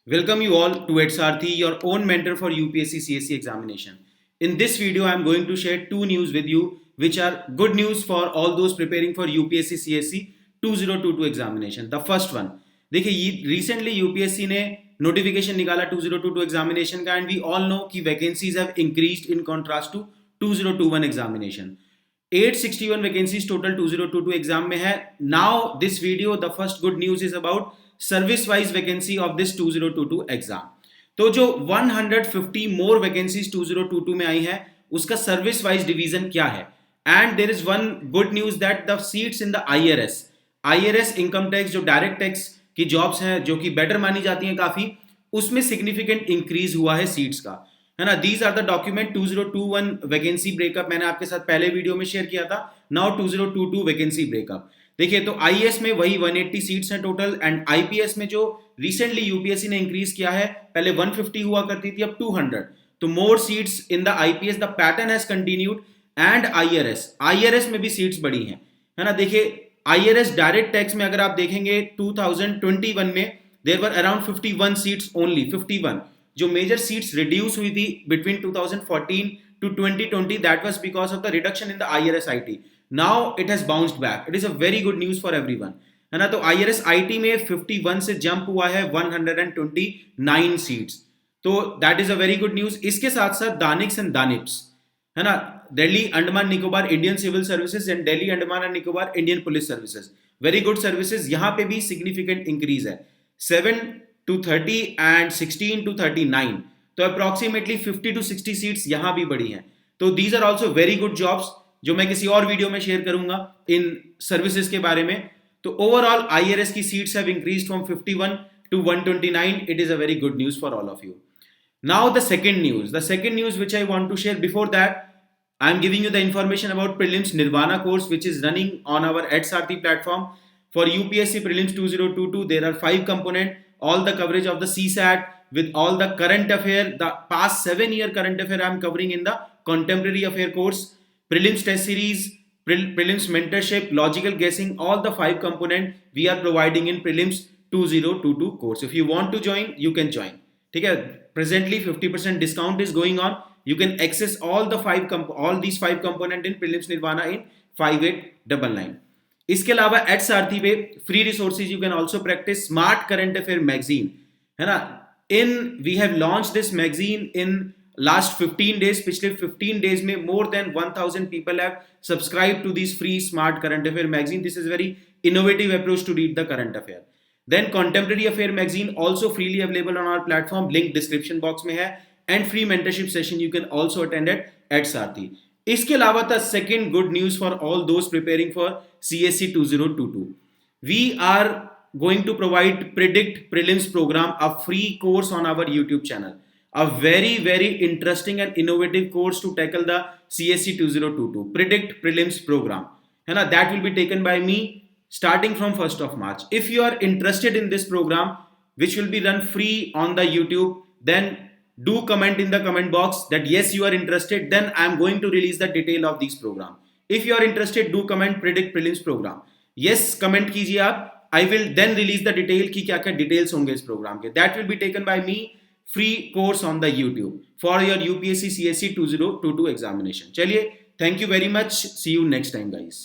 Welcome you all to Edsarthi, your own mentor for UPSC CSC examination. In this video, I am going to share two news with you, which are good news for all those preparing for UPSC CSC 2022 examination. The first one, देखिए ये recently UPSC ने notification निकाला 2022 examination का, and we all know कि vacancies have increased in contrast to 2021 examination. 861 vacancies total 2022 exam में है. Now this video the first good news is about service wise vacancy of this 2022 exam. तो जो 150 मोर vacancies 2022 में आई है उसका service wise division क्या है. And there is one good news that the seats in the IRS income tax जो direct tax की jobs हैं जो कि बेटर मानी जाती हैं काफी, उसमें सिग्निफिकेंट इंक्रीज हुआ है सीट्स का, है ना. These are the document 2021 vacancy breakup मैंने आपके साथ पहले वीडियो में शेयर किया था. नाउ 2022 वैकेंसी ब्रेकअप देखिए. तो आईएएस में वही 180 सीट्स हैं टोटल, एंड आईपीएस में जो रिसेंटली यूपीएससी ने इंक्रीज किया है, पहले 150 हुआ करती थी, अब 200. तो मोर seats in the IPS, the pattern has continued. And IRS में भी सीट्स बढ़ी हैं, है ना. देखिए आईआरएस डायरेक्ट टैक्स में अगर आप देखेंगे 2021 में there were around 51 seats only, 51. जो मेजर सीट्स रिड्यूस हुई थी between 2014 to 2020, that was because of the reduction in the IRS IT. Now it has bounced back. It is a very good news for everyone, है ना. तो IRS IT में 51 से jump हुआ है 129 seats. तो that is a very good news. इसके साथ साथ दानिक्स एंड दानिप्स, है ना, Delhi Andaman Nicobar Indian civil services and Delhi Andaman and Nicobar Indian police services, very good services. यहां पे भी सिग्निफिकेंट इंक्रीज है, 7 to 30 and 16 to 39. तो अप्रोक्सीमेटली 50 to 60 सीट्स यहां भी बढ़ी हैं. तो these are also very good jobs जो मैं किसी और वीडियो में शेयर करूंगा इन सर्विसेज के बारे में. तो ओवरऑल आईआरएस की seats have increased from 51 to 129. It is a very good news for all of you. Now the second news which I want to share. Before that, I am giving you the information about prelims Nirvana course which is running on our EdSarthi platform for UPSC prelims 2022. There are 5 components. All the coverage of the CSAT with all the current affair, the past 7-year current affair I am covering in the contemporary affair course, prelims test series, prelims mentorship, logical guessing, all the 5 component we are providing in prelims 2022 course. If you want to join, you can join. ठीक है. Presently 50% discount is going on. You can access all these 5 component in prelims Nirvana in 5899. इसके अलावा एडसारथी पे free resources you can also practice smart current affair magazine, है ना. We have launch this magazine in last 15 days. पिछले 15 days में more than 1000 people have subscribe to this free smart current affair magazine. This is very innovative approach to read the current affair. Then contemporary affair magazine also freely available on our platform, link description box में है. And free mentorship session you can also attend at EdSarathi. इसके अलावा the second good news for all those preparing for CSC 2022. We are going to provide Predict Prelims program, a free course on our YouTube channel. A very interesting and innovative course to tackle the CSC 2022. Predict Prelims program. है ना, that will be taken by me starting from 1st of March. If you are interested in this program, which will be run free on the YouTube, then do comment in the comment box that yes you are interested. Then I am going to release the detail of this program. If you are interested, do comment Predict Prelims program. Yes comment कीजिए आप. I will then release the detail कि क्या क्या details होंगे इस programme के. That will be taken by me, free course on the YouTube for your UPSC CSC 2022 examination. चलिए, thank you very much. See you next time guys.